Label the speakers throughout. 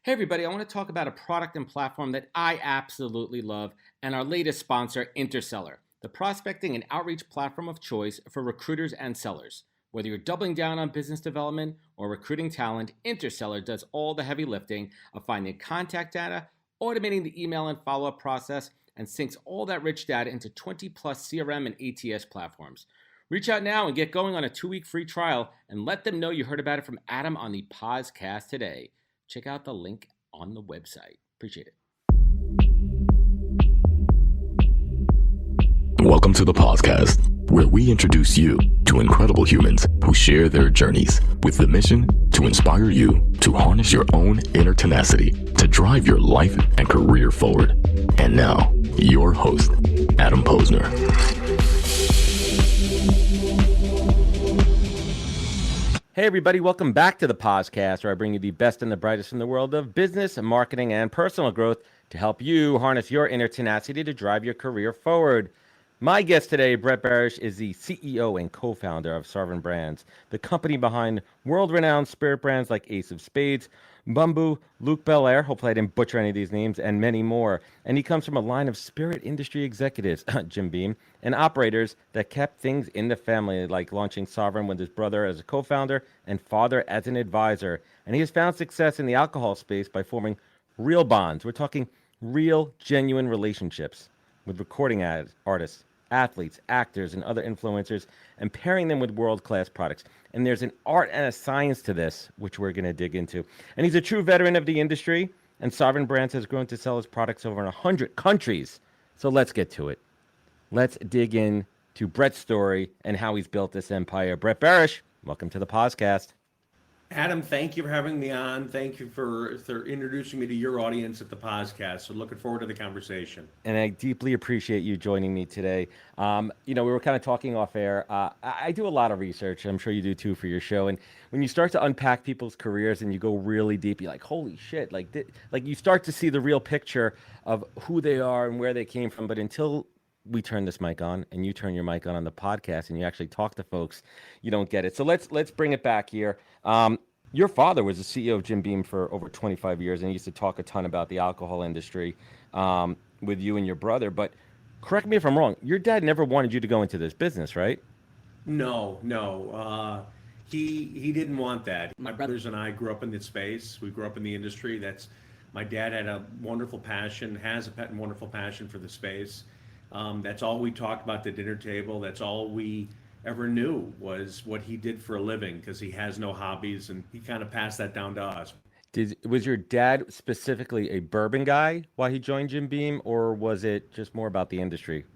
Speaker 1: Hey, everybody, I want to talk about a product and platform that I absolutely love and our latest sponsor, Interseller, the prospecting and outreach platform of choice for recruiters and sellers. Whether you're doubling down on business development or recruiting talent, Interseller does all the heavy lifting of finding contact data, automating the email and follow up process, and syncs all that rich data into 20 plus CRM and ATS platforms. Reach out now and get going on a 2-week free trial and let them know you heard about it from Adam on the podcast today. Check out the link on the website. Appreciate it.
Speaker 2: Welcome to the podcast, where we introduce you to incredible humans who share their journeys with the mission to inspire you to harness your own inner tenacity to drive your life and career forward. And now, your host, Adam Posner.
Speaker 1: Hey, everybody. Welcome back to the podcast, where I bring you the best and the brightest from the world of business, marketing, and personal growth to help you harness your inner tenacity to drive your career forward. My guest today, Bret Berish, is the CEO and co-founder of Sovereign Brands, the company behind world-renowned spirit brands like Ace of Spades, Bumbu, Luc Belair, hopefully I didn't butcher any of these names, and many more. And he comes from a line of spirit industry executives, Jim Beam, and operators that kept things in the family, like launching Sovereign with his brother as a co-founder and father as an advisor. And he has found success in the alcohol space by forming real bonds. We're talking real, genuine relationships with recording artists, athletes, actors, and other influencers, and pairing them with world-class products. And there's an art and a science to this, which we're going to dig into. And he's a true veteran of the industry, and Sovereign Brands has grown to sell his products over in 100 countries. So let's get to it. Let's dig in to Bret's story and how he's built this empire. Bret Berish, welcome to the podcast.
Speaker 3: Adam, thank you for having me on. Thank you for introducing me to your audience at the podcast. So looking forward to the conversation.
Speaker 1: And I deeply appreciate you joining me today. We were kind of talking off air. I do a lot of research. I'm sure you do too for your show. And when you start to unpack people's careers and you go really deep, you're like, holy shit. Like you start to see the real picture of who they are and where they came from. But until we turn this mic on and you turn your mic on the podcast and you actually talk to folks, you don't get it. So let's bring it back here. Your father was the CEO of Jim Beam for over 25 years, and he used to talk a ton about the alcohol industry with you and your brother. But correct me if I'm wrong, your dad never wanted you to go into this business, right?
Speaker 3: No. He didn't want that. My brothers and I grew up in this space. We grew up in the industry. My dad had a wonderful passion, has a wonderful passion for the space. That's all we talked about at the dinner table. That's all we ever knew was what he did for a living, because he has no hobbies, and he kind of passed that down to us.
Speaker 1: Was your dad specifically a bourbon guy while he joined Jim Beam, or was it just more about the industry?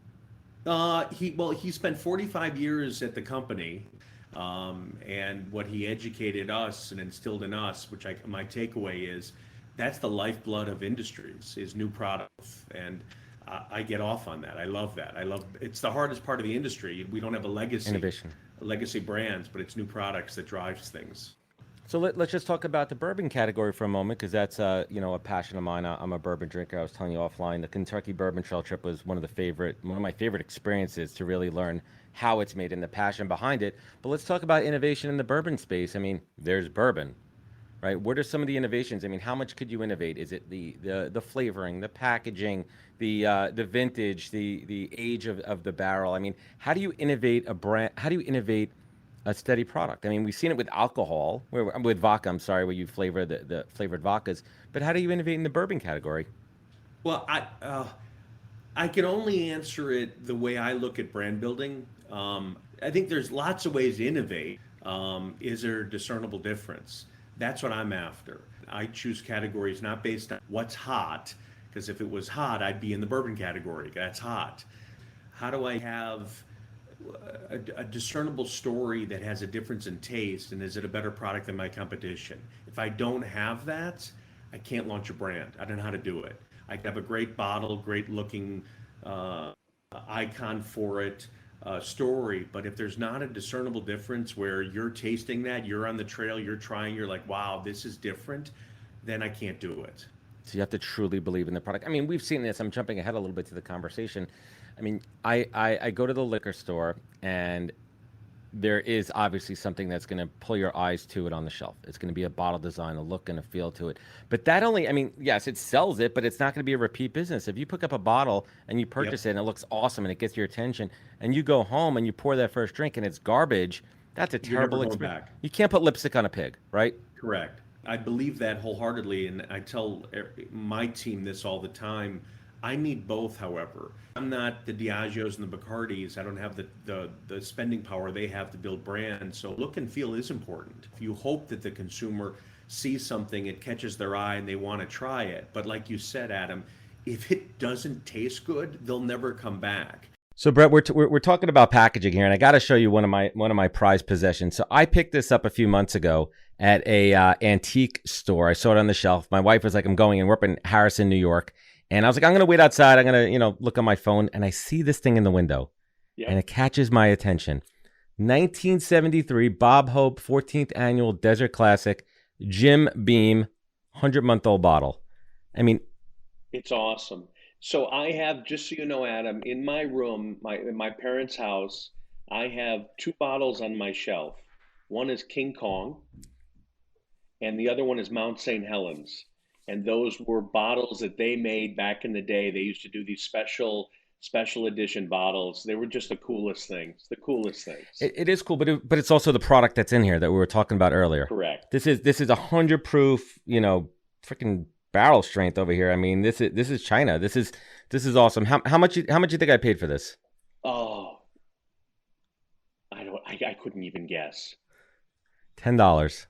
Speaker 3: He spent 45 years at the company, and what he educated us and instilled in us, my takeaway is, that's the lifeblood of industries, is new products. And I get off on that. I love that. It's the hardest part of the industry. We don't have a legacy.
Speaker 1: Innovation.
Speaker 3: Legacy brands, but it's new products that drives things.
Speaker 1: So let's just talk about the bourbon category for a moment, because that's a passion of mine. I'm a bourbon drinker. I was telling you offline, the Kentucky Bourbon Trail trip was one of my favorite experiences to really learn how it's made and the passion behind it. But let's talk about innovation in the bourbon space. I mean, there's bourbon, right? What are some of the innovations? I mean, how much could you innovate? Is it the flavoring, the packaging, the vintage, the age of the barrel? I mean, how do you innovate a brand? How do you innovate a steady product? I mean, we've seen it with alcohol, with vodka, where you flavor the flavored vodkas. But how do you innovate in the bourbon category?
Speaker 3: Well, I can only answer it the way I look at brand building. I think there's lots of ways to innovate. Is there a discernible difference? That's what I'm after. I choose categories not based on what's hot, because if it was hot, I'd be in the bourbon category. That's hot. How do I have a discernible story that has a difference in taste, and is it a better product than my competition? If I don't have that, I can't launch a brand. I don't know how to do it. I have a great bottle, great looking icon for it, story, but if there's not a discernible difference where you're tasting that, you're on the trail, you're trying, you're like, wow, this is different, then I can't do it.
Speaker 1: So you have to truly believe in the product. I mean, we've seen this. I'm jumping ahead a little bit to the conversation. I mean, I go to the liquor store, and there is obviously something that's going to pull your eyes to it on the shelf. It's going to be a bottle design, a look and a feel to it. But that only, I mean, yes, it sells it, but it's not going to be a repeat business. If you pick up a bottle and you
Speaker 3: Yep.
Speaker 1: purchase it and it looks awesome and it gets your attention and you go home and you pour that first drink and it's garbage, that's a
Speaker 3: You're never
Speaker 1: terrible
Speaker 3: going
Speaker 1: experience.
Speaker 3: back.
Speaker 1: You can't put lipstick on a pig, right?
Speaker 3: Correct. I believe that wholeheartedly, and I tell my team this all the time. I need both, however. I'm not the Diageos and the Bacardis. I don't have the spending power they have to build brands. So look and feel is important. If you hope that the consumer sees something, it catches their eye, and they want to try it. But like you said, Adam, if it doesn't taste good, they'll never come back.
Speaker 1: So Brett, we're talking about packaging here, and I got to show you one of my prized possessions. So I picked this up a few months ago at a antique store. I saw it on the shelf. My wife was like, "I'm going," and we're up in Harrison, New York. And I was like, "I'm gonna wait outside. I'm gonna, look on my phone." And I see this thing in the window, and
Speaker 4: Yep.
Speaker 1: it catches my attention. 1973 Bob Hope 14th Annual Desert Classic Jim Beam 100-month-old bottle. I mean,
Speaker 4: It's awesome. So I have, just so you know, Adam, in my room, in my parents' house, I have two bottles on my shelf. One is King Kong, and the other one is Mount St. Helens. And those were bottles that they made back in the day. They used to do these special edition bottles. They were just the coolest things, the coolest things.
Speaker 1: it is cool, but it's also the product that's in here that we were talking about earlier.
Speaker 4: Correct.
Speaker 1: This is 100 proof, freaking barrel strength over here. I mean, this is China. This is awesome. How much you think I paid for this?
Speaker 4: Oh, I couldn't even guess.
Speaker 1: $10.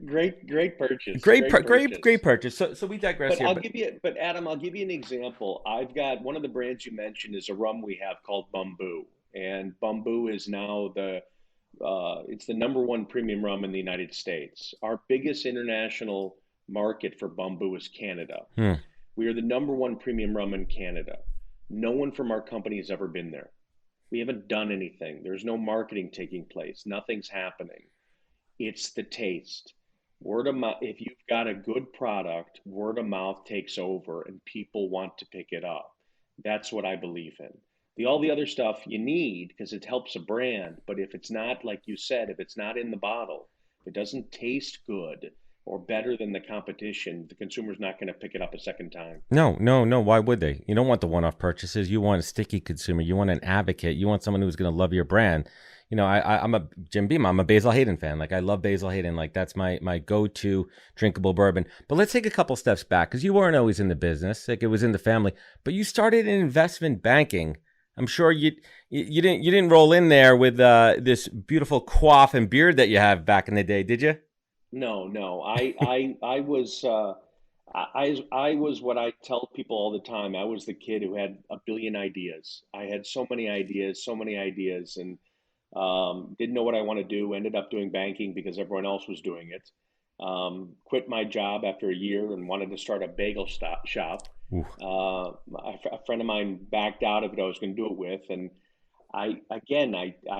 Speaker 4: Great purchase.
Speaker 1: Great,
Speaker 4: Great
Speaker 1: great
Speaker 4: purchase.
Speaker 1: purchase. So we digress
Speaker 4: But
Speaker 1: here.
Speaker 4: but Adam, I'll give you an example. I've got one of the brands you mentioned is a rum we have called Bumbu, and Bumbu is now it's the number one premium rum in the United States. Our biggest international market for Bumbu is Canada.
Speaker 1: Hmm.
Speaker 4: We are the number one premium rum in Canada. No one from our company has ever been there. We haven't done anything. There's no marketing taking place. Nothing's happening. It's the taste. Word of mouth, if you've got a good product, word of mouth takes over and people want to pick it up. That's what I believe in. All the other stuff you need because it helps a brand, but if it's not, like you said, if it's not in the bottle, if it doesn't taste good or better than the competition, the consumer's not going to pick it up a second time.
Speaker 1: No, no, no. Why would they? You don't want the one-off purchases. You want a sticky consumer. You want an advocate. You want someone who's going to love your brand. I'm a Jim Beam. I'm a Basil Hayden fan. Like I love Basil Hayden. Like that's my go-to drinkable bourbon. But let's take a couple steps back because you weren't always in the business. Like it was in the family. But you started in investment banking. I'm sure you didn't roll in there with this beautiful coif and beard that you have back in the day, did you?
Speaker 4: No, no. I was what I tell people all the time. I was the kid who had a billion ideas. I had so many ideas, and didn't know what I want to do. Ended up doing banking because everyone else was doing it. Quit my job after a year and wanted to start a bagel shop.
Speaker 1: Ooh.
Speaker 4: A friend of mine backed out of it. I was going to do it with, and I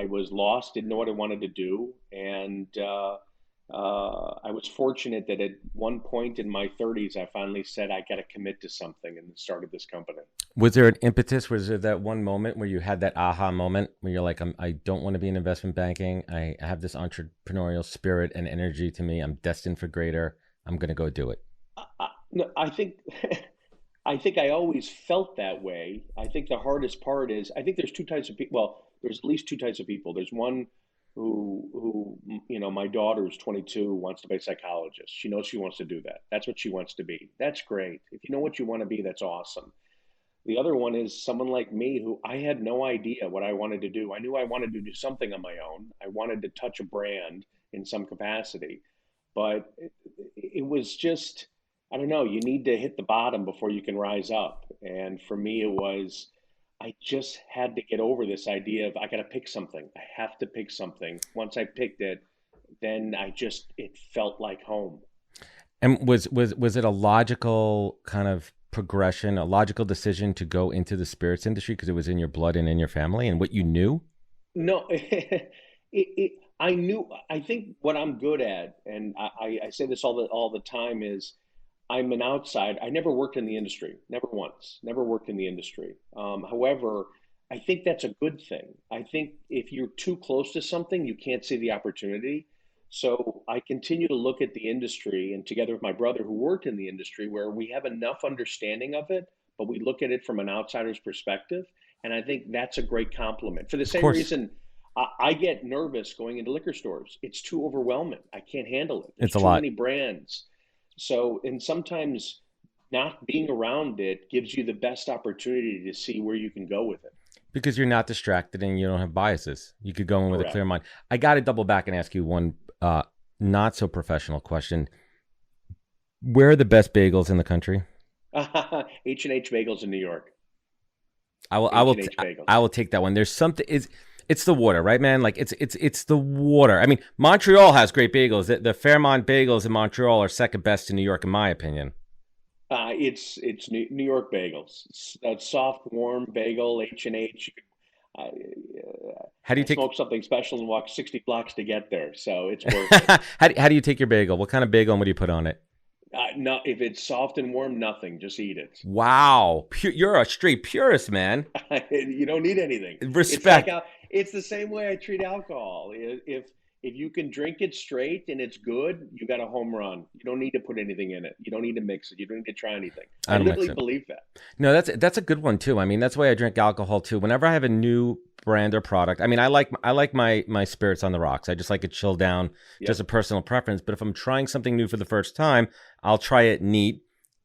Speaker 4: was lost. Didn't know what I wanted to do, and I was fortunate that at one point in my 30s, I finally said I got to commit to something and started this company.
Speaker 1: Was there an impetus? Was there that one moment where you had that aha moment where you're like, I don't want to be in investment banking. I have this entrepreneurial spirit and energy to me. I'm destined for greater. I'm going to go do it.
Speaker 4: No, I think I think I always felt that way. I think the hardest part is I think there's two types of people. Well, there's at least two types of people. There's one my daughter who's 22 wants to be a psychologist. She knows she wants to do that. That's what she wants to be. That's great. If you know what you want to be, that's awesome. The other one is someone like me who I had no idea what I wanted to do. I knew I wanted to do something on my own. I wanted to touch a brand in some capacity, but it was just, I don't know, you need to hit the bottom before you can rise up. And for me, it was, I just had to get over this idea of I got to pick something. I have to pick something. Once I picked it, then it felt like home.
Speaker 1: And was it a logical kind of progression, a logical decision to go into the spirits industry because it was in your blood and in your family and what you knew?
Speaker 4: No, I knew, I think what I'm good at, and I say this all the time, is I'm an outside. I never worked in the industry, never once, never worked in the industry. However, I think that's a good thing. I think if you're too close to something, you can't see the opportunity. So I continue to look at the industry, and together with my brother who worked in the industry, where we have enough understanding of it, but we look at it from an outsider's perspective. And I think that's a great compliment. For the
Speaker 1: Of
Speaker 4: same
Speaker 1: course.
Speaker 4: reason, I get nervous going into liquor stores. It's too overwhelming. I can't handle it. There's
Speaker 1: It's a
Speaker 4: too
Speaker 1: lot
Speaker 4: many brands. So, and sometimes not being around it gives you the best opportunity to see where you can go with it.
Speaker 1: because you're not distracted and you don't have biases. You could go in with a
Speaker 4: Correct.
Speaker 1: clear mind. I got to double back and ask you one not so professional question. Where are the best bagels in the country?
Speaker 4: H&H Bagels in New York.
Speaker 1: I will
Speaker 4: H&H Bagels.
Speaker 1: I will take that one. There's something it's the water, right, man? Like it's the water. I mean, Montreal has great bagels. The Fairmont bagels in Montreal are second best to New York, in my opinion.
Speaker 4: It's New York Bagels. It's a soft, warm bagel, H&H.
Speaker 1: How do you
Speaker 4: I
Speaker 1: take
Speaker 4: smoked something special and walked 60 blocks to get there, so it's worth it.
Speaker 1: how do you take your bagel? What kind of bagel and what do you put on it?
Speaker 4: No, if it's soft and warm, nothing. Just eat it.
Speaker 1: Wow, you're a straight purist, man.
Speaker 4: You don't need anything.
Speaker 1: Respect.
Speaker 4: It's the same way I treat alcohol. If you can drink it straight and it's good, you got a home run. You don't need to put anything in it. You don't need to mix it. You don't need to try anything. I
Speaker 1: don't mix
Speaker 4: literally
Speaker 1: it.
Speaker 4: believe that.
Speaker 1: No, that's a good one too. I mean, that's why I drink alcohol too. Whenever I have a new brand or product, I mean, I like my spirits on the rocks. I just like it chilled down,
Speaker 4: Yep.
Speaker 1: just a personal preference. But if I'm trying something new for the first time, I'll try it neat.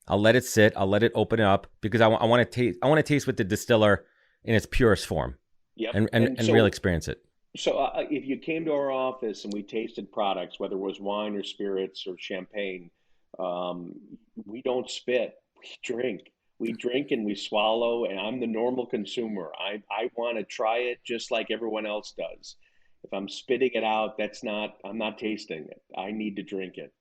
Speaker 1: I'll let it sit. I'll let it open up because I want to taste. I want to taste with the distiller in its purest form,
Speaker 4: Yep.
Speaker 1: and
Speaker 4: so,
Speaker 1: really experience it.
Speaker 4: So if you came to our office and we tasted products, whether it was wine or spirits or champagne, we don't spit. We drink. We drink and we swallow. And I'm the normal consumer. I want to try it just like everyone else does. If I'm spitting it out, I'm not tasting it. I need to drink it.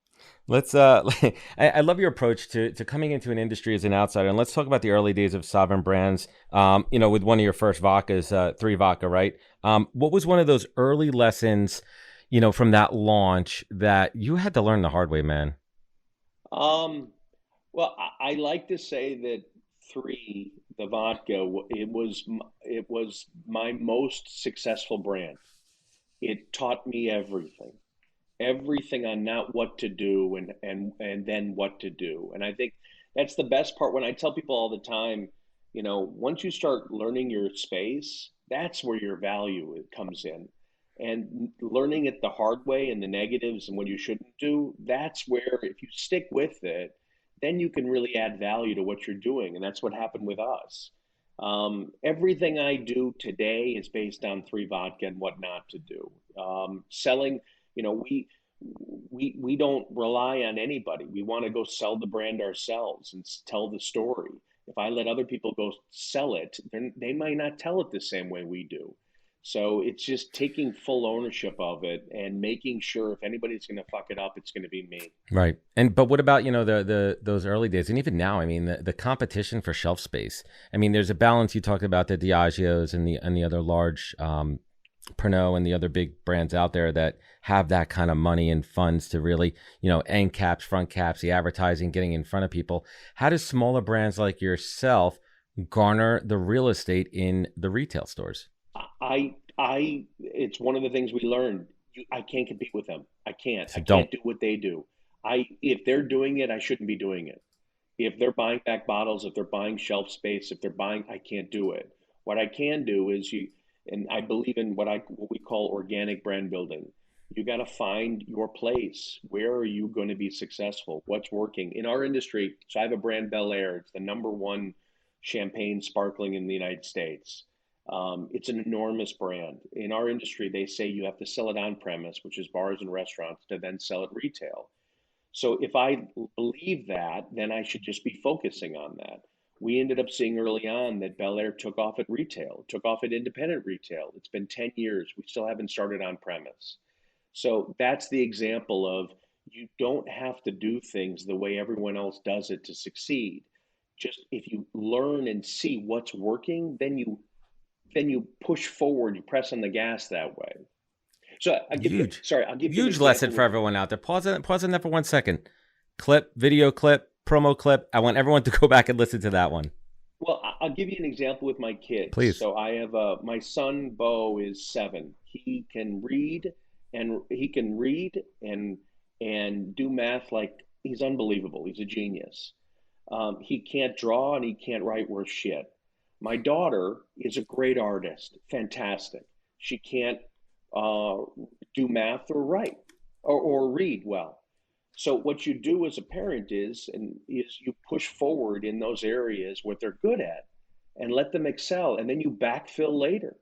Speaker 1: Let's I love your approach to coming into an industry as an outsider, and let's talk about the early days of Sovereign Brands. With one of your first vodkas, 3 Vodka, right? What was one of those early lessons, from that launch that you had to learn the hard way, man?
Speaker 4: Well, I like to say that 3, the vodka, it was my most successful brand. It taught me everything on not what to do and then what to do. And I think that's the best part. When I tell people all the time, once you start learning your space, that's where your value comes in. And learning it the hard way and the negatives and what you shouldn't do, that's where if you stick with it, then you can really add value to what you're doing. And that's what happened with us. Everything I do today is based on 3 Vodka and what not to do. Selling, we don't rely on anybody. We want to go sell the brand ourselves and tell the story. If I let other people go sell it, then they might not tell it the same way we do. So it's just taking full ownership of it and making sure if anybody's going to fuck it up, it's going to be me.
Speaker 1: Right. But what about, those early days? And even now, I mean, the competition for shelf space. I mean, there's a balance. You talked about the Diageos and the other large Pernod and the other big brands out there that have that kind of money and funds to really, end caps, front caps, the advertising, getting in front of people. How do smaller brands like yourself garner the real estate in the retail stores?
Speaker 4: It's one of the things we learned. I can't compete with them. I can't.
Speaker 1: So
Speaker 4: I can't do what they do. If they're doing it, I shouldn't be doing it. If they're buying back bottles, if they're buying shelf space, I can't do it. What I can do is and I believe in what we call organic brand building. You got to find your place. Where are you going to be successful? What's working in our industry? So I have a brand, Bel Air. It's the #1 champagne sparkling in the United States. It's an enormous brand. In our industry, they say you have to sell it on premise, which is bars and restaurants, to then sell it retail. So if I believe that, then I should just be focusing on that. We ended up seeing early on that Bel Air took off at retail, took off at independent retail. It's been 10 years. We still haven't started on premise. So that's the example of you don't have to do things the way everyone else does it to succeed. Just if you learn and see what's working, then you push forward, you press on the gas that way. So I'll give you an
Speaker 1: Huge lesson for everyone out there. Pause on that for 1 second. Video clip, promo clip. I want everyone to go back and listen to that one.
Speaker 4: Well, I'll give you an example with my kids.
Speaker 1: Please.
Speaker 4: So I have my son Bo is 7. He can read and do math like he's unbelievable. He's a genius. He can't draw and he can't write worth shit. My daughter is a great artist, fantastic. She can't uh, do math or write or read well. So what you do as a parent is you push forward in those areas what they're good at and let them excel, and then you backfill later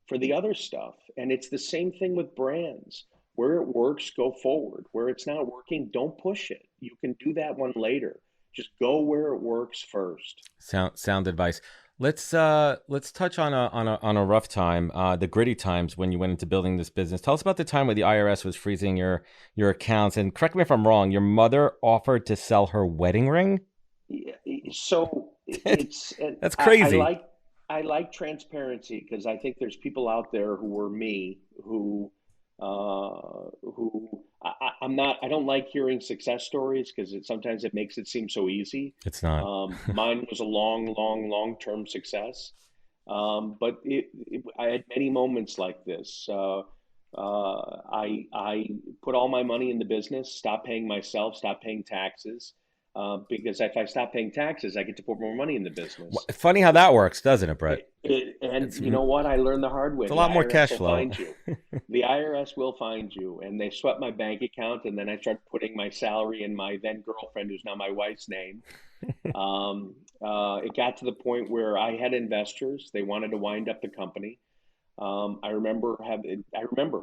Speaker 4: for the other stuff. And it's the same thing with brands. Where it works, go forward. Where it's not working, don't push it. You can do that one later. Just go where it works first.
Speaker 1: Sound advice. Let's touch on a rough time, the gritty times when you went into building this business. Tell us about the time where the IRS was freezing your accounts. And correct me if I'm wrong, your mother offered to sell her wedding ring?
Speaker 4: Yeah, so it's
Speaker 1: That's crazy.
Speaker 4: I like transparency because I think there's people out there who were me I'm not. I don't like hearing success stories because sometimes it makes it seem so easy.
Speaker 1: It's not.
Speaker 4: Mine was a long term success, but I had many moments like this. I put all my money in the business, stopped paying myself, stopped paying taxes, because if I stop paying taxes, I get to put more money in the business.
Speaker 1: Funny how that works, doesn't it, Bret?
Speaker 4: And you know what? I learned the hard way.
Speaker 1: It's a lot more cash flow.
Speaker 4: Find you. The IRS will find you. And they swept my bank account, and then I started putting my salary in my then girlfriend, who's now my wife's name. It got to the point where I had investors. They wanted to wind up the company. I remember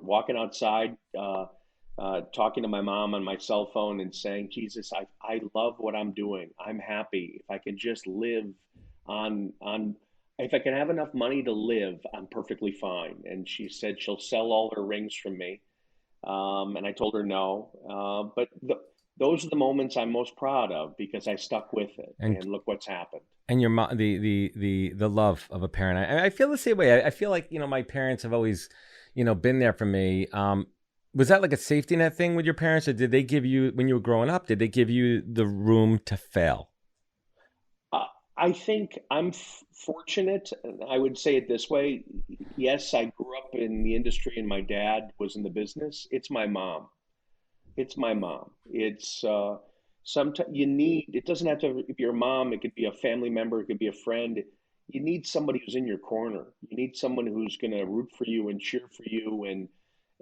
Speaker 4: walking outside, talking to my mom on my cell phone and saying, Jesus, I love what I'm doing. I'm happy. If I could just live on if I can have enough money to live, I'm perfectly fine. And she said she'll sell all her rings from me. And I told her no. Those are the moments I'm most proud of because I stuck with it. And look what's happened.
Speaker 1: And your mom, the love of a parent. I feel the same way. I feel like, my parents have always, been there for me. Was that like a safety net thing with your parents, or did they give you, when you were growing up, did they give you the room to fail?
Speaker 4: I think I'm fortunate. I would say it this way. Yes, I grew up in the industry and my dad was in the business. It's my mom. It's my mom. It's sometimes it doesn't have to be your mom. It could be a family member. It could be a friend. You need somebody who's in your corner. You need someone who's going to root for you and cheer for you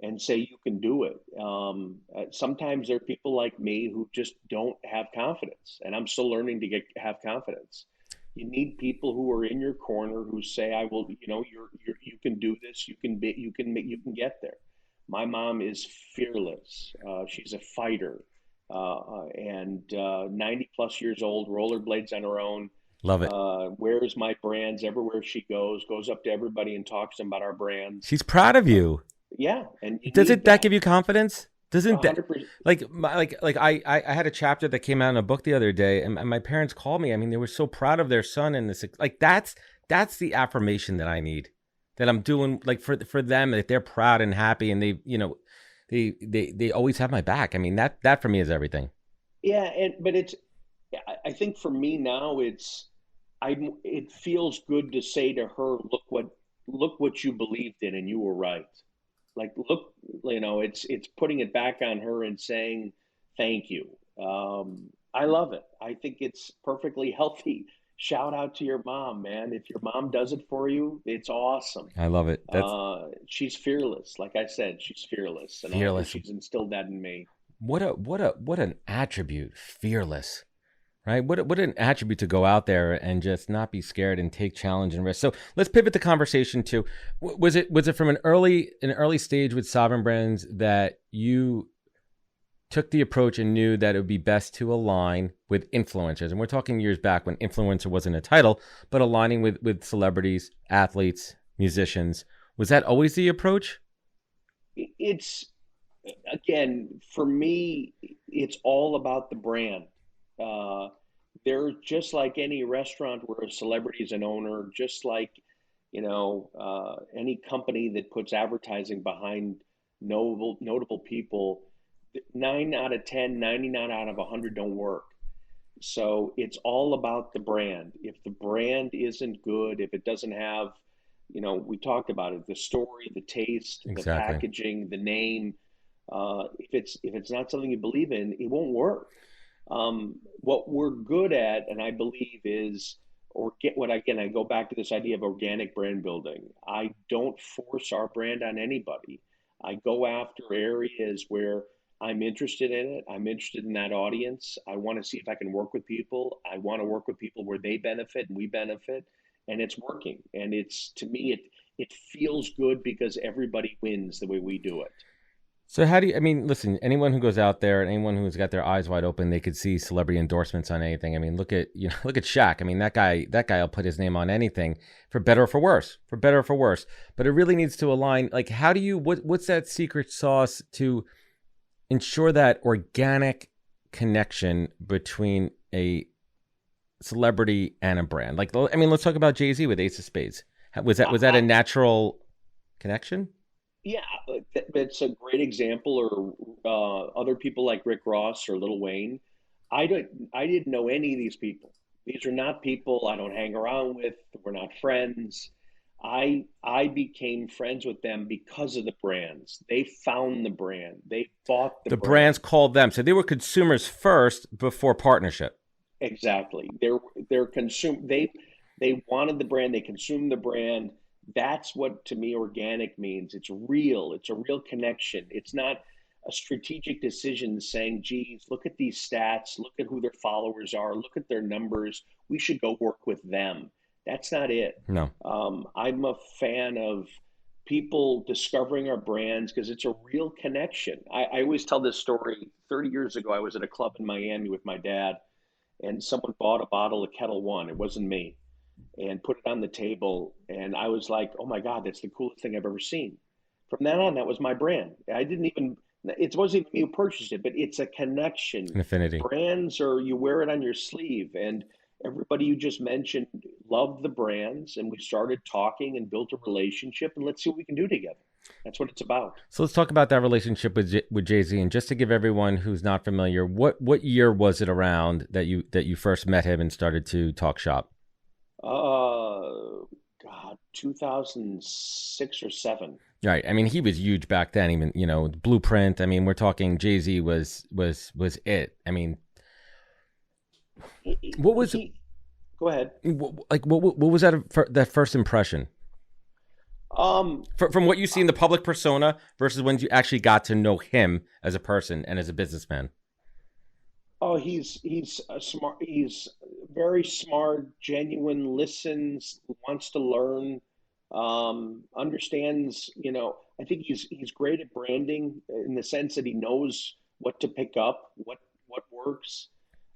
Speaker 4: and say you can do it. Sometimes there are people like me who just don't have confidence, and I'm still learning to have confidence. You need people who are in your corner who say, "I will." You can do this. You can get there. My mom is fearless. She's a fighter, and 90 plus years old, rollerblades on her own.
Speaker 1: Love it.
Speaker 4: Wears my brands everywhere she goes up to everybody and talks to them about our brands.
Speaker 1: She's proud of you.
Speaker 4: Yeah, and
Speaker 1: Doesn't that give you confidence? Doesn't that
Speaker 4: 100%.
Speaker 1: I had a chapter that came out in a book the other day, and my parents called me. I mean, they were so proud of their son, and this that's the affirmation that I need, that I'm doing for them, that they're proud and happy, and they always have my back. I mean, that for me is everything.
Speaker 4: Yeah, but I think for me now it feels good to say to her, look what you believed in, and you were right. Like, look, it's putting it back on her and saying thank you. I love it. I think it's perfectly healthy. Shout out to your mom, man. If your mom does it for you, it's awesome.
Speaker 1: I love it.
Speaker 4: She's fearless. Like I said, she's fearless, and
Speaker 1: Fearless.
Speaker 4: she's instilled that in me.
Speaker 1: What an attribute, fearless. Right? What an attribute to go out there and just not be scared and take challenge and risk. So let's pivot the conversation to, was it from an early stage with Sovereign Brands that you took the approach and knew that it would be best to align with influencers? And we're talking years back when influencer wasn't a title, but aligning with celebrities, athletes, musicians. Was that always the approach?
Speaker 4: It's, again, for me, it's all about the brand. They're just like any restaurant where a celebrity is an owner, just like, any company that puts advertising behind notable people. 9 out of 10, 99 out of 100 don't work. So it's all about the brand. If the brand isn't good, if it doesn't have, we talked about it, the story, the taste, the
Speaker 1: Exactly.
Speaker 4: packaging, the name, if it's not something you believe in, it won't work. What we're good at, and I believe is, or get what again, I go back to this idea of organic brand building. I don't force our brand on anybody. I go after areas where I'm interested in it. I'm interested in that audience. I want to see if I can work with people. I want to work with people where they benefit and we benefit, and it's working. And it's to me, it feels good because everybody wins the way we do it.
Speaker 1: So how do you, I mean, listen, anyone who goes out there and anyone who's got their eyes wide open, they could see celebrity endorsements on anything. I mean, look at, look at Shaq. I mean, that guy will put his name on anything for better or for worse, for better or for worse. But it really needs to align. Like, how do you, what's that secret sauce to ensure that organic connection between a celebrity and a brand? Like, I mean, let's talk about Jay-Z with Ace of Spades. Was that a natural connection?
Speaker 4: Yeah, that's a great example. Or other people like Rick Ross or Lil Wayne. I didn't know any of these people. These are not people I don't hang around with. We're not friends. I became friends with them because of the brands. They found the brand. They bought the
Speaker 1: The brands
Speaker 4: brand.
Speaker 1: called them. So they were consumers first before partnership.
Speaker 4: Exactly. They're consume they wanted the brand, they consumed the brand. That's what to me organic means. It's real. It's a real connection. It's not a strategic decision saying, geez, look at these stats, look at who their followers are, look at their numbers. We should go work with them. That's not it.
Speaker 1: No.
Speaker 4: I'm a fan of people discovering our brands because it's a real connection. I always tell this story. 30 years ago, I was at a club in Miami with my dad, and someone bought a bottle of Kettle One. It wasn't me, and put it on the table. And I was like, oh my God, that's the coolest thing I've ever seen. From then on, that was my brand. I didn't even, it wasn't even me who purchased it, but it's a connection.
Speaker 1: An affinity.
Speaker 4: Brands are, you wear it on your sleeve. And everybody you just mentioned loved the brands. And we started talking and built a relationship. And let's see what we can do together. That's what it's about.
Speaker 1: So let's talk about that relationship with Jay-Z. And just to give everyone who's not familiar, what year was it around that you first met him and started to talk shop?
Speaker 4: God, 2006 or seven.
Speaker 1: Right. I mean, he was huge back then. Even Blueprint. I mean, we're talking Jay-Z was it. I mean, what was
Speaker 4: Go ahead.
Speaker 1: what was that first impression
Speaker 4: Um,
Speaker 1: from what you see in the public persona versus when you actually got to know him as a person and as a businessman?
Speaker 4: oh, he's a smart. He's very smart, genuine, listens, wants to learn, understands. I think he's great at branding in the sense that he knows what to pick up, what works.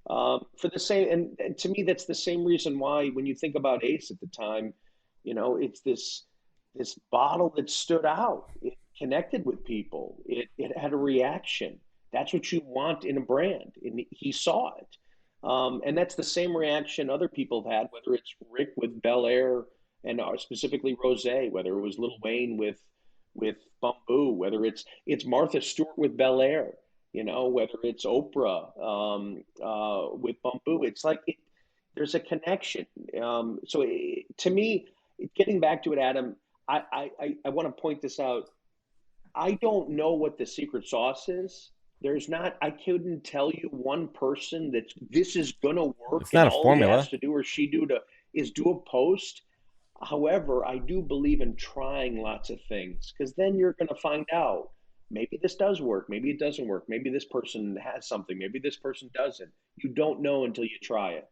Speaker 4: For the same, and to me, that's the same reason why when you think about Ace at the time, it's this bottle that stood out. It connected with people. It had a reaction. That's what you want in a brand, and he saw it. And that's the same reaction other people have had, whether it's Rick with Bel Air and specifically Rose, whether it was Lil Wayne with Bamboo, whether it's Martha Stewart with Bel Air, whether it's Oprah with Bamboo. It's like there's a connection. To me, getting back to it, Adam, I want to point this out. I don't know what the secret sauce is. There's not, I couldn't tell you one person that this is going to work
Speaker 1: It's
Speaker 4: and
Speaker 1: not a
Speaker 4: all he has
Speaker 1: formula.
Speaker 4: to do or she do is do a post. However, I do believe in trying lots of things because then you're going to find out maybe this does work, maybe it doesn't work, maybe this person has something, maybe this person doesn't. You don't know until you try it.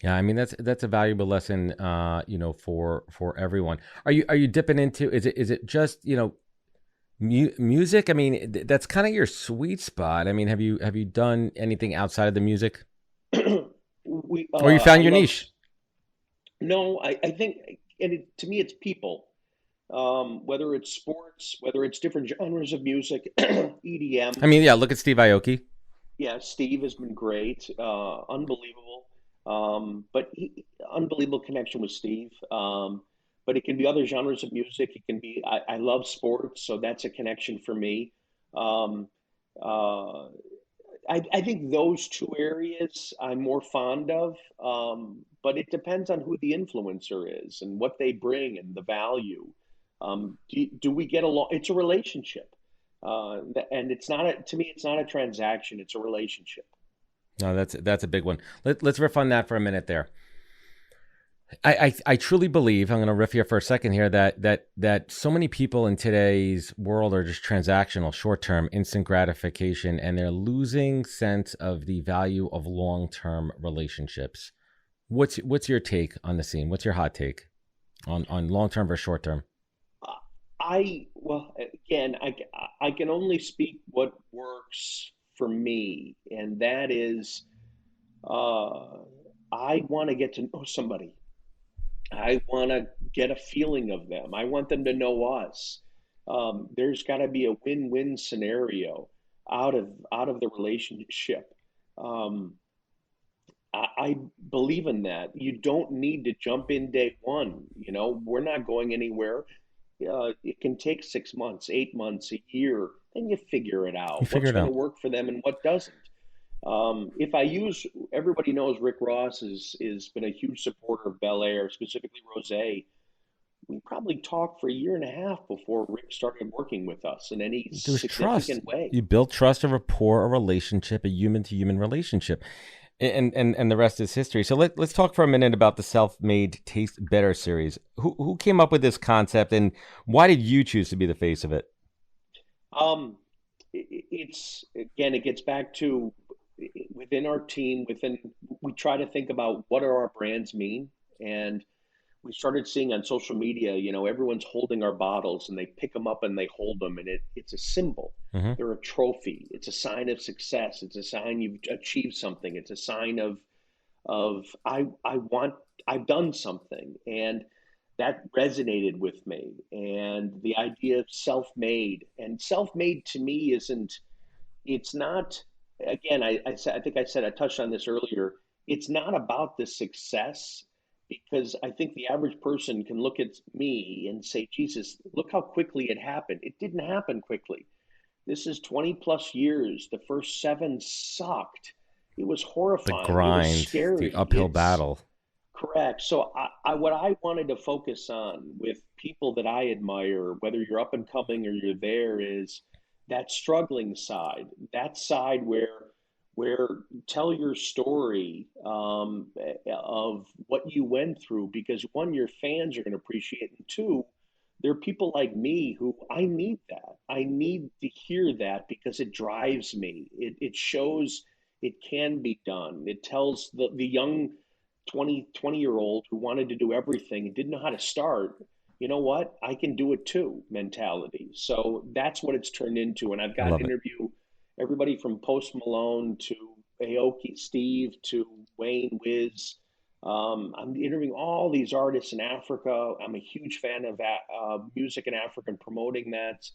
Speaker 1: Yeah, I mean that's a valuable lesson, for everyone. Are you dipping into? Is it just music? I mean, that's kind of your sweet spot. I mean, have you done anything outside of the music, or you
Speaker 4: I
Speaker 1: found your
Speaker 4: love,
Speaker 1: niche?
Speaker 4: no, I think, and to me, it's people. Whether it's sports, whether it's different genres of music,
Speaker 1: I
Speaker 4: EDM.
Speaker 1: mean, yeah. Look at Steve Aoki.
Speaker 4: Yeah, Steve has been great, unbelievable. Unbelievable connection with Steve. But it can be other genres of music. It can be, I love sports, so that's a connection for me. Um, uh, I think those two areas I'm more fond of, but it depends on who the influencer is and what they bring and the value. Do we get along? It's a relationship, and it's not to me. It's not a transaction. It's a relationship.
Speaker 1: No, that's a big one. Let's riff on that for a minute there. I truly believe, I'm going to riff here for a second here, that so many people in today's world are just transactional, short-term, instant gratification, and they're losing sense of the value of long-term relationships. What's your take on the scene? What's your hot take on long-term versus short-term?
Speaker 4: Well, again, I can only speak what works for me, and that is, I want to get to know somebody. I want to get a feeling of them. I want them to know us. There's got to be a win-win scenario out of the relationship. Um, I believe in that. You don't need to jump in day one. We're not going anywhere. It can take 6 months, 8 months, a year, and you figure it
Speaker 1: You
Speaker 4: out.
Speaker 1: figure
Speaker 4: What's
Speaker 1: it
Speaker 4: going to
Speaker 1: out.
Speaker 4: work for them and what doesn't. If I use, everybody knows Rick Ross is been a huge supporter of Bel Air, specifically Rosé. We probably talked for a year and a half before Rick started working with us in any
Speaker 1: There was trust.
Speaker 4: significant way.
Speaker 1: You built trust, a rapport, a relationship, a human-to-human relationship. And the rest is history. So let's talk for a minute about the Self-Made Taste Better series. Who came up with this concept, and why did you choose to be the face of it?
Speaker 4: Um, it's again, it gets back to within our team, we try to think about what do our brands mean, and we started seeing on social media, everyone's holding our bottles and they pick them up and they hold them, and it's a symbol.
Speaker 1: Hmm.
Speaker 4: They're a trophy. It's a sign of success. It's a sign you've achieved something. It's a sign of I've done something, and that resonated with me. And the idea of self-made to me isn't. It's not. Again, I think I said I touched on this earlier. It's not about the success, because I think the average person can look at me and say, Jesus, look how quickly it happened. It didn't happen quickly. This is 20 plus years. The first seven sucked. It was
Speaker 1: The
Speaker 4: horrifying. It was
Speaker 1: grind, the
Speaker 4: scary.
Speaker 1: uphill battle.
Speaker 4: Correct. So what I wanted to focus on with people that I admire, whether you're up and coming or you're there, is that struggling side, that side where tell your story, of what you went through, because one, your fans are going to appreciate, and two, there are people like me who I need that. I need to hear that because it drives me. It shows it can be done. It tells the young 20 year old who wanted to do everything and didn't know how to start, you know what, I can do it too mentality. So that's what it's turned into. And I've
Speaker 1: I
Speaker 4: got to
Speaker 1: love it.
Speaker 4: interview everybody from Post Malone to Aoki Steve to Wayne Wiz. I'm interviewing all these artists in Africa. I'm a huge fan of music in Africa and promoting that.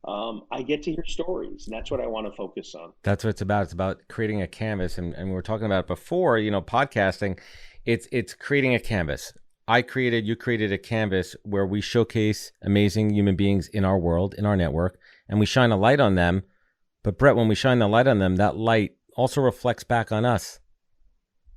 Speaker 4: I get to hear stories, and that's what I want to focus on.
Speaker 1: That's what it's about. It's about creating a canvas, and we were talking about it before. Podcasting. It's creating a canvas. You created a canvas where we showcase amazing human beings in our world, in our network, and we shine a light on them. But Bret, when we shine the light on them, that light also reflects back on us,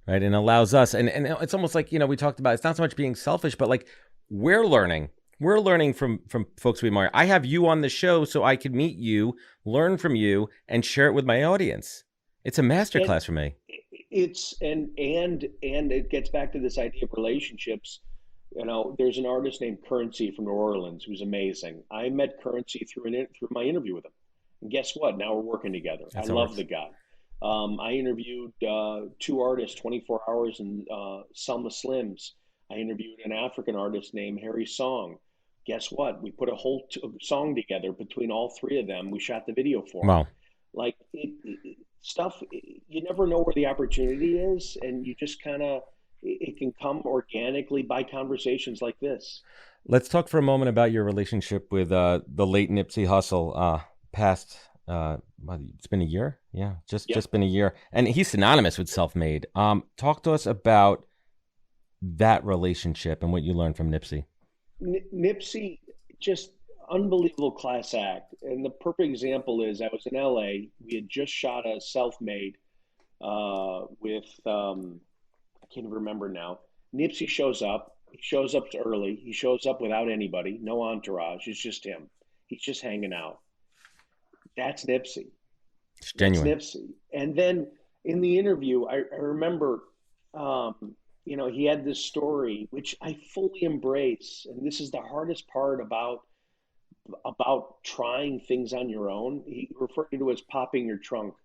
Speaker 1: right? And allows us, and it's almost like, we talked about, it's not so much being selfish, but like we're learning. We're learning from folks we admire. I have you on the show so I can meet you, learn from you, and share it with my audience. It's a
Speaker 4: And
Speaker 1: masterclass for me.
Speaker 4: it's and it gets back to this idea of relationships. There's an artist named Currency from New Orleans who's amazing. I met Currency through my interview with him, and guess what? Now we're working together. I
Speaker 1: That's how it
Speaker 4: love
Speaker 1: works.
Speaker 4: the guy. I interviewed two artists, 24 Hours and Selma Slims. I interviewed an African artist named Harry Song. Guess what? We put a whole song together between all three of them. We shot the video for them.
Speaker 1: Wow.
Speaker 4: Like stuff, you never know where the opportunity is, and you just kind of, it can come organically by conversations like this.
Speaker 1: Let's talk for a moment about your relationship with the late Nipsey Hussle. Past, it's been a year. Yeah,
Speaker 4: Yep.
Speaker 1: just been a year, and he's synonymous with self-made. Talk to us about that relationship and what you learned from Nipsey.
Speaker 4: Nipsey, just unbelievable class act. And the perfect example is I was in LA. We had just shot a self-made with I can't remember now. Nipsey shows up. He shows up early. He shows up without anybody, no entourage. It's just him. He's just hanging out. That's Nipsey.
Speaker 1: It's
Speaker 4: That's
Speaker 1: genuine.
Speaker 4: Nipsey. And then in the interview, I remember, he had this story which I fully embrace. And this is the hardest part about trying things on your own. He referred to it as popping your trunk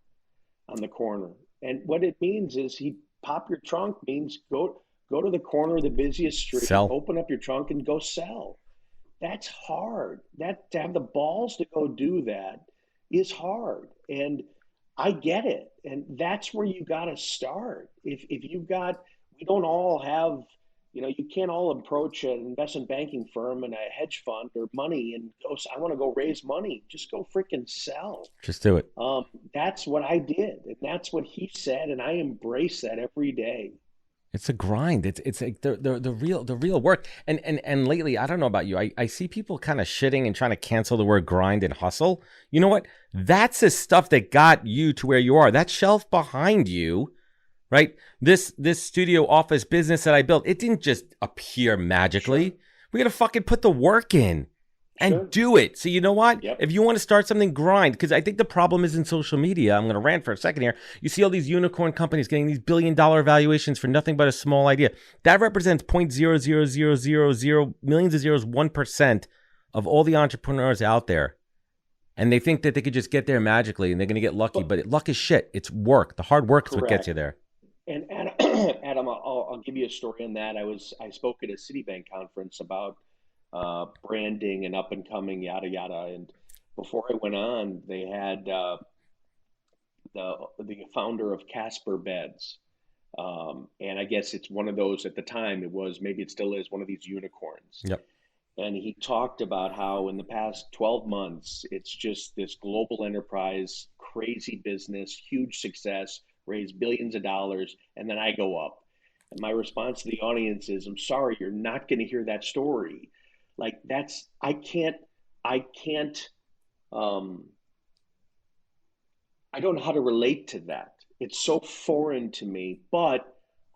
Speaker 4: on the corner. And what it means is he pop your trunk means go to the corner of the busiest street,
Speaker 1: Sell.
Speaker 4: open up your trunk and go sell. That's hard. That to have the balls to go do that is hard. And I get it. And that's where you got to start. If you've got, we don't all have, you can't all approach an investment banking firm and a hedge fund or money and go, I want to go raise money. Just go freaking sell.
Speaker 1: Just do it.
Speaker 4: That's what I did. And that's what he said. And I embrace that every day.
Speaker 1: It's a grind. It's like the real work. And lately, I don't know about you, I see people kind of shitting and trying to cancel the word grind and hustle. You know what? That's the stuff that got you to where you are. That shelf behind you, right? This studio office business that I built, it didn't just appear magically. Sure. We got to fucking put the work in and do it. So you know what?
Speaker 4: Yep.
Speaker 1: If you want to start something, grind. Because I think the problem is in social media. I'm going to rant for a second here. You see all these unicorn companies getting these billion-dollar valuations for nothing but a small idea. That represents 0.00000 millions of zeros, 1% of all the entrepreneurs out there. And they think that they could just get there magically and they're going to get lucky. But luck is shit. It's work. The hard work is what gets you there.
Speaker 4: And Adam, I'll give you a story on that. I spoke at a Citibank conference about branding and up and coming, yada yada. And before I went on, they had the founder of Casper Beds, and I guess it's one of those at the time. It was, maybe it still is, one of these unicorns.
Speaker 1: Yep.
Speaker 4: And he talked about how in the past 12 months, it's just this global enterprise, crazy business, huge success, raised billions of dollars, and then I go up. And my response to the audience is, I'm sorry, you're not going to hear that story. Like I don't know how to relate to that. It's so foreign to me, but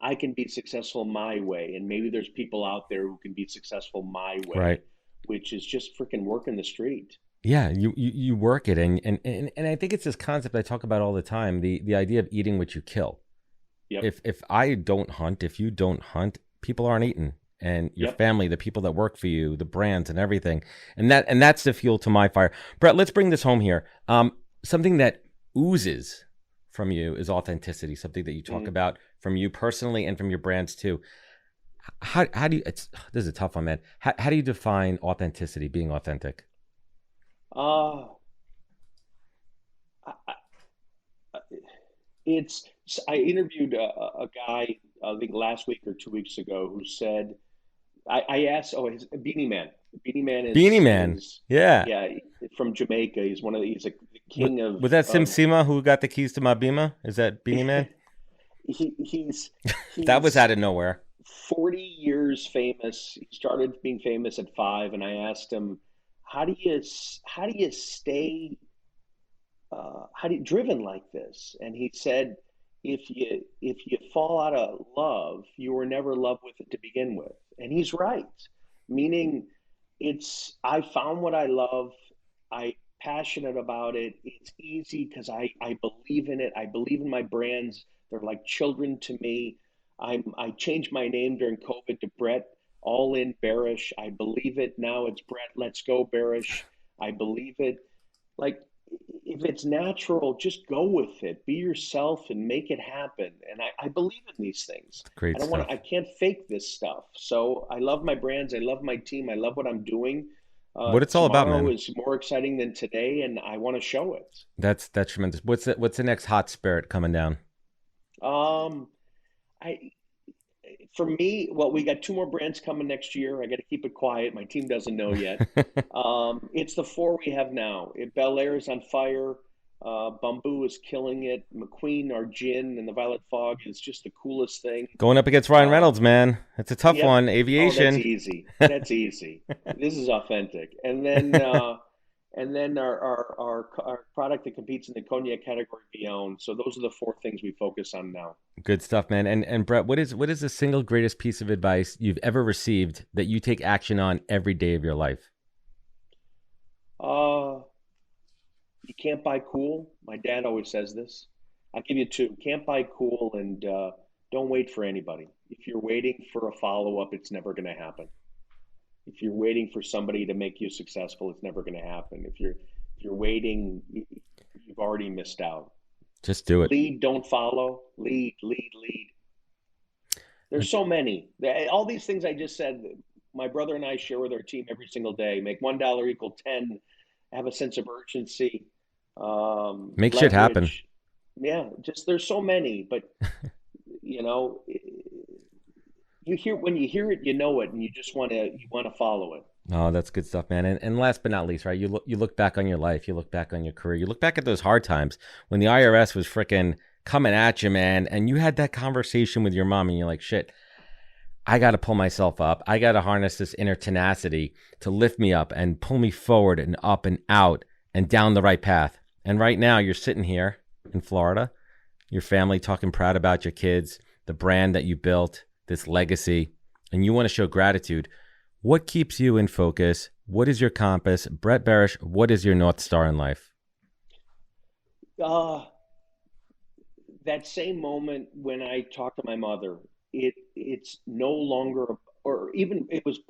Speaker 4: I can be successful my way. And maybe there's people out there who can be successful my way,
Speaker 1: right? Which
Speaker 4: is just freaking working the street.
Speaker 1: Yeah, you work it. And I think it's this concept I talk about all the time, the idea of eating what you kill.
Speaker 4: Yep.
Speaker 1: If I don't hunt, if you don't hunt, people aren't eating. And your family, the people that work for you, the brands and everything. And that's the fuel to my fire. Bret, let's bring this home here. Something that oozes from you is authenticity, something that you talk about from you personally and from your brands too. How do you, this is a tough one, man. How do you define authenticity, being authentic?
Speaker 4: I interviewed a guy, I think last week or 2 weeks ago, who said, I asked, Beanie Man. Beanie Man. Yeah, from Jamaica. He's he's a king of.
Speaker 1: Was that Sim Sima who got the keys to my Bima? Is that Beanie Man?
Speaker 4: he's
Speaker 1: that was out of nowhere.
Speaker 4: 40 years famous. He started being famous at 5, and I asked him, how do you stay driven like this? And he said, if you fall out of love, you were never loved with it to begin with. And he's right. Meaning, I found what I love. I'm passionate about it. It's easy because I believe in it. I believe in my brands. They're like children to me. I changed my name during COVID to Bret, all in Berish. I believe it. Now it's Bret. Let's go, Berish. I believe it. Like, if it's natural, just go with it. Be yourself and make it happen. And I believe in these things.
Speaker 1: Great stuff.
Speaker 4: I can't fake this stuff. So I love my brands. I love my team. I love what I'm doing.
Speaker 1: What it's all about, man.
Speaker 4: Tomorrow is more exciting than today, and I want to show it.
Speaker 1: That's tremendous. What's the next hot spirit coming down?
Speaker 4: For me, well, we got 2 more brands coming next year. I got to keep it quiet. My team doesn't know yet. It's the 4 we have now. Bel Air is on fire. Bamboo is killing it. McQueen, our gin, and the Violet Fog is just the coolest thing.
Speaker 1: Going up against Ryan Reynolds, man. It's a tough
Speaker 4: Yep.
Speaker 1: one.
Speaker 4: Oh,
Speaker 1: Aviation.
Speaker 4: that's easy. That's easy. This is authentic. And then our product that competes in the cognac category, Beyond. So those are the 4 things we focus on now.
Speaker 1: Good stuff, man. And Bret, what is the single greatest piece of advice you've ever received that you take action on every day of your life?
Speaker 4: You can't buy cool. My dad always says this. I'll give you 2. Can't buy cool, and don't wait for anybody. If you're waiting for a follow-up, it's never going to happen. If you're waiting for somebody to make you successful, it's never going to happen. If you're waiting, you've already missed out.
Speaker 1: Just do it.
Speaker 4: Lead, don't follow. Lead. There's so many. All these things I just said, my brother and I share with our team every single day. Make $1 equal 10. Have a sense of urgency.
Speaker 1: Make shit happen.
Speaker 4: Yeah, just there's so many, but when you hear it, you know it, and you just want to follow it.
Speaker 1: Oh, that's good stuff, man. And last but not least, right? You look back on your life, you look back on your career, you look back at those hard times when the IRS was freaking coming at you, man, and you had that conversation with your mom, and you're like, shit, I got to pull myself up. I got to harness this inner tenacity to lift me up and pull me forward and up and out and down the right path. And right now, you're sitting here in Florida, your family talking proud about your kids, the brand that you built, this legacy, and you want to show gratitude. What keeps you in focus? What is your compass? Bret Berish, what is your North Star in life?
Speaker 4: That same moment when I talked to my mother, it's no longer, or even it's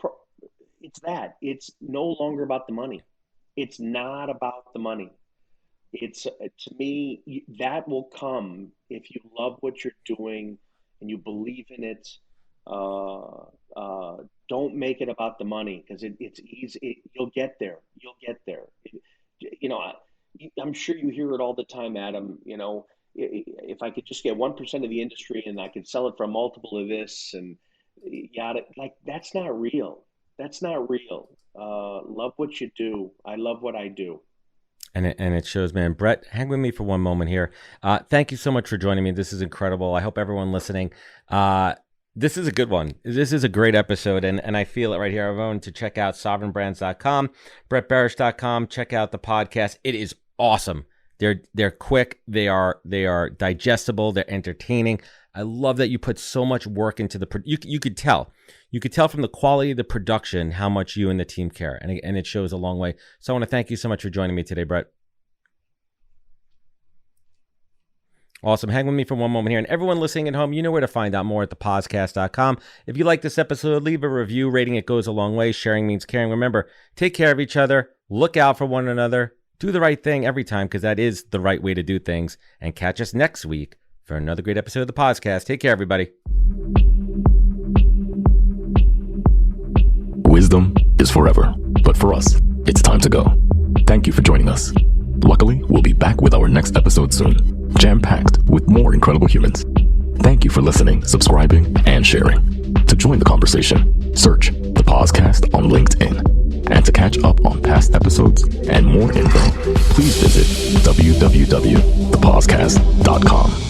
Speaker 4: no longer about the money. It's not about the money. It's, to me, that will come if you love what you're doing and you believe in it. Don't make it about the money, because it's easy. You'll get there. I'm sure you hear it all the time, Adam. If I could just get 1% of the industry and I could sell it for a multiple of this, and yada, like, that's not real. Love what you do. I love what I do.
Speaker 1: And it shows, man. Bret, hang with me for one moment here. Thank you so much for joining me. This is incredible. I hope everyone listening, this is a good one. This is a great episode, and I feel it right here. Everyone to check out sovereignbrands.com, BretBerish.com. Check out the podcast. It is awesome. They're quick. They are digestible. They're entertaining. I love that you put so much work into you could tell from the quality of the production how much you and the team care, and it shows a long way. So I want to thank you so much for joining me today, Bret. Awesome. Hang with me for one moment here. And everyone listening at home, you know where to find out more at thepodcast.com. If you like this episode, leave a review. Rating it goes a long way. Sharing means caring. Remember, take care of each other. Look out for one another. Do the right thing every time, because that is the right way to do things. And catch us next week for another great episode of the podcast. Take care, everybody.
Speaker 2: Wisdom is forever, but for us, it's time to go. Thank you for joining us. Luckily, we'll be back with our next episode soon, jam-packed with more incredible humans. Thank you for listening, subscribing, and sharing. To join the conversation, search the podcast on LinkedIn. And to catch up on past episodes and more info, please visit www.thepodcast.com.